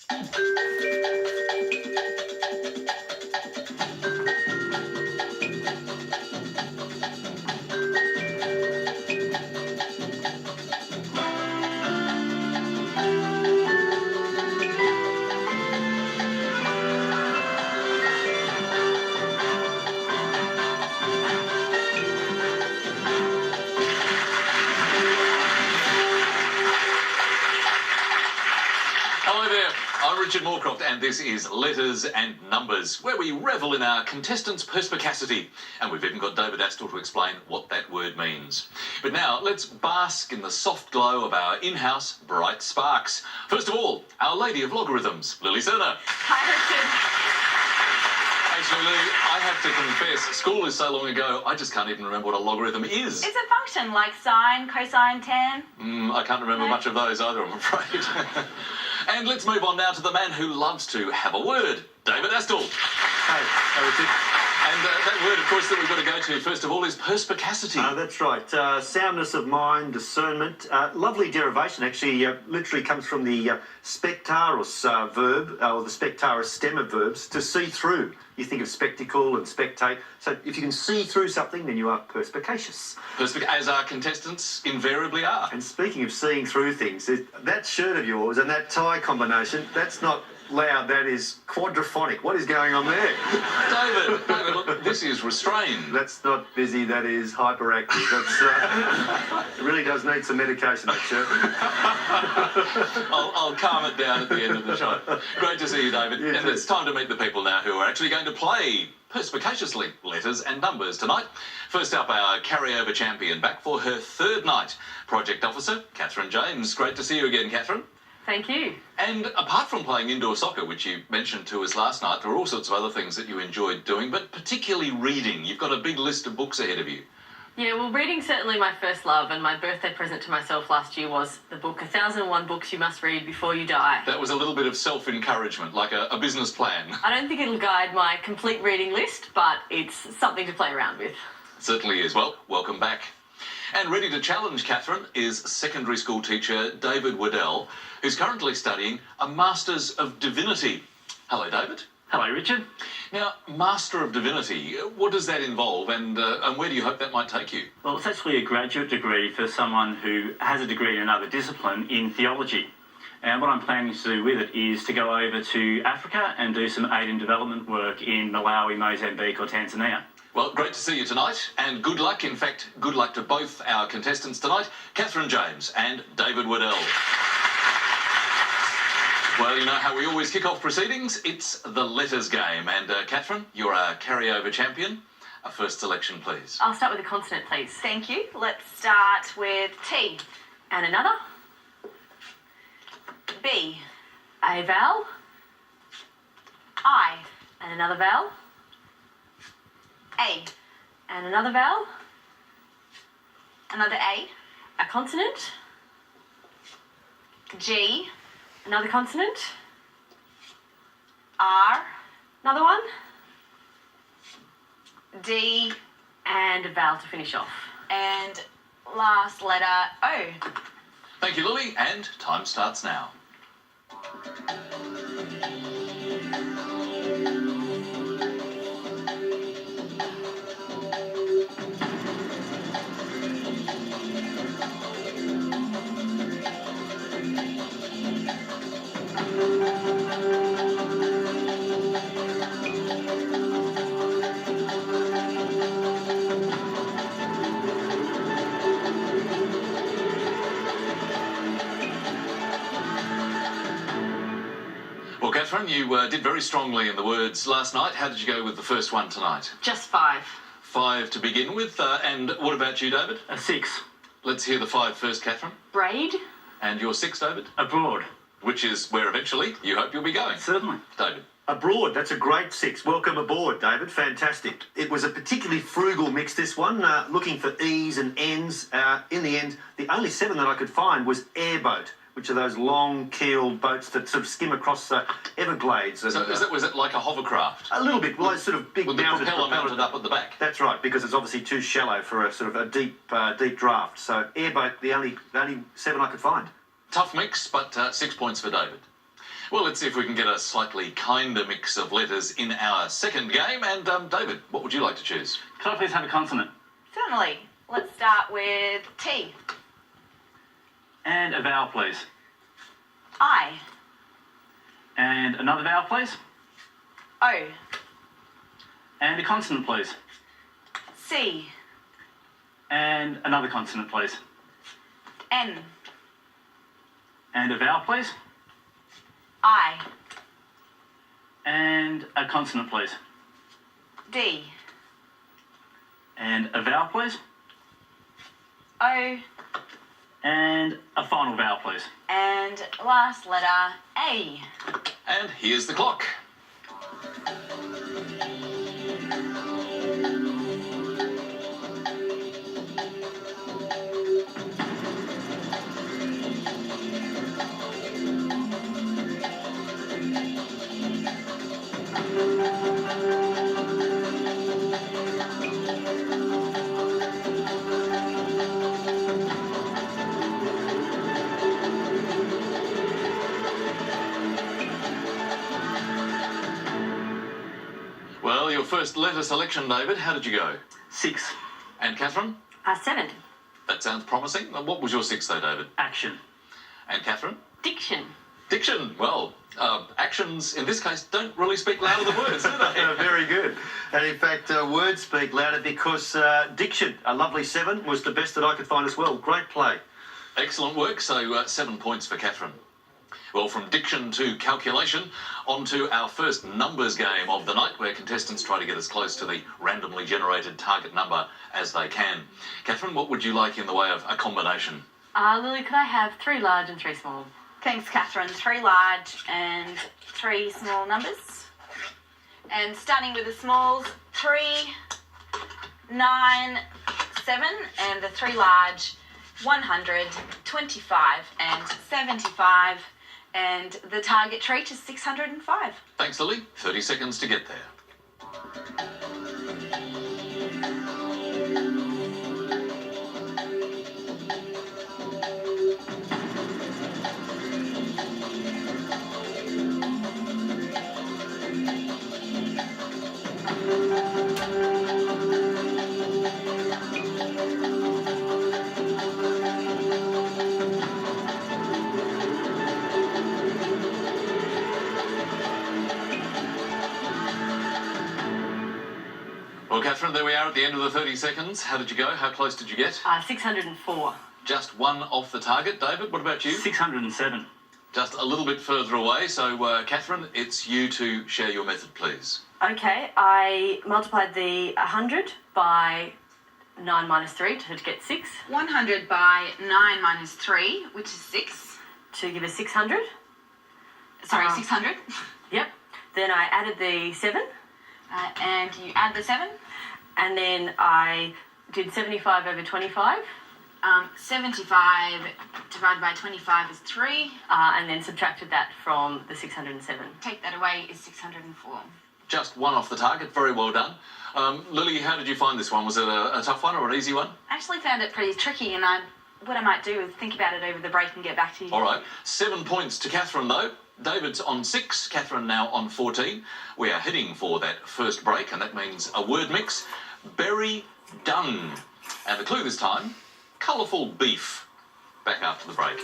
Hello there, I'm Richard Morecroft and this is Letters and Numbers, where we revel in our contestants' perspicacity. And we've even got David Astle to explain what that word means. But now, let's bask in the soft glow of our in-house bright sparks. First of all, Our Lady of Logarithms, Lily Serna. Hi, Richard. Actually, Lily, I have to confess, school is so long ago, I just can't even remember what a logarithm is. It's a function like sine, cosine, tan. I can't remember much of those either, I'm afraid. And let's move on now to the man who loves to have a word, David Astle. Hey, Richard. And that word, of course, that we've got to go to first of all is perspicacity. That's right. Soundness of mind, discernment. Lovely derivation, actually. Literally comes from the spectaris verb, or the spectaris stem of verbs, to see through. You think of spectacle and spectate. So if you can see through something, then you are perspicacious. As our contestants invariably are. And speaking of seeing through things, that shirt of yours and that tie combination, that's not loud, that is quadraphonic. What is going on there? David, look, this is restrained. That's not busy, that is hyperactive. That's, it really does need some medication, that shirt. I'll calm it down at the end of the show. Great to see you, David. You and too. it's time to meet the people now who are actually going to play perspicaciously Letters and Numbers tonight. First up, our carryover champion, back for her third night, Project Officer Kathryn James. Great to see you again, Kathryn. Thank you. And apart from playing indoor soccer, which you mentioned to us last night, there were all sorts of other things that you enjoyed doing, but particularly reading. You've got a big list of books ahead of you. Yeah, well, reading's certainly my first love, and my birthday present to myself last year was the book 1001 Books You Must Read Before You Die. That was a little bit of self-encouragement, like a business plan. I don't think it'll guide my complete reading list, but it's something to play around with. It certainly is. Well, welcome back. And ready to challenge Kathryn is secondary school teacher David Waddell, who's currently studying a Masters of Divinity. Hello, David. Hello, Richard. Now, Master of Divinity, what does that involve and where do you hope that might take you? Well, it's actually a graduate degree for someone who has a degree in another discipline in theology. And what I'm planning to do with it is to go over to Africa and do some aid and development work in Malawi, Mozambique or Tanzania. Well, great to see you tonight, and good luck. In fact, good luck to both our contestants tonight, Kathryn James and David Waddell. Well, you know how we always kick off proceedings? It's the letters game. And Kathryn, you're our carryover champion. A first selection, please. I'll start with a consonant, please. Thank you. Let's start with T. And another. B. A vowel. I. And another vowel. A. And another vowel. Another A. A consonant. G. Another consonant. R. Another one. D. And a vowel to finish off. And last letter O. Thank you, Lily, and time starts now. Well, Kathryn, you did very strongly in the words last night. How did you go with the first one tonight? Just 5. 5 to begin with. And what about you, David? A 6. Let's hear the 5 first, Kathryn. Braid. And your 6, David? Abroad. Which is where eventually you hope you'll be going. Certainly. David. Abroad, that's a great 6. Welcome aboard, David. Fantastic. It was a particularly frugal mix, this one, looking for E's and N's. In the end, the only 7 that I could find was airboat, which are those long-keeled boats that sort of skim across Everglades. And, So was it like a hovercraft? a little bit, well, it's sort of big With the mounted propeller mounted up at the back? That's right, because it's obviously too shallow for a sort of a deep draft. So airboat, the only 7 I could find. Tough mix, but 6 points for David. Well, let's see if we can get a slightly kinder mix of letters in our second game. And David, what would you like to choose? Could I please have a consonant? Certainly. Let's start with T. And a vowel, please. I. And another vowel, please. O. And a consonant, please. C. And another consonant, please. N. And a vowel, please. I. And a consonant, please. D. And a vowel, please. O. And a final vowel, please. And last letter, A. And here's the clock. Well, your first letter selection, David, how did you go? 6. And Kathryn? 7. That sounds promising. What was your 6 though, David? Action. And Kathryn? Diction. Diction. Well, actions in this case don't really speak louder than words, do they? Very good. And in fact, words speak louder because diction, a lovely 7, was the best that I could find as well. Great play. Excellent work. So 7 points for Kathryn. Well, from diction to calculation, on to our first numbers game of the night, where contestants try to get as close to the randomly generated target number as they can. Kathryn, what would you like in the way of a combination? Lily, could I have 3 large and 3 small? Thanks, Kathryn. 3 large and 3 small numbers. And starting with the smalls, 3, 9, 7, and the 3 large, 100, 25, and 75. And the target treat is 605. Thanks, Lily. 30 seconds to get there. Well, Kathryn, there we are at the end of the 30 seconds. How did you go? How close did you get? 604. Just 1 off the target. David, what about you? 607. Just a little bit further away. So, Kathryn, it's you to share your method, please. Okay, I multiplied the 100 by 9 minus 3 to get 6, 100 by 9 minus 3, which is 6. to give us 600. Sorry, 600. Yep. Then I added the 7, And you add the 7. and then I did 75 over 25, 75 divided by 25 is 3. and then subtracted that from the 607. Take that away is 604. Just 1 off the target. Very well done. Lily, how did you find this one? Was it a tough one or an easy one? I actually found it pretty tricky, and what I might do is think about it over the break and get back to you. All right. 7 points to Kathryn, though. David's on 6, Kathryn now on 14. We are heading for that first break, and that means a word mix. Berry done. And the clue this time, colourful beef. Back after the break.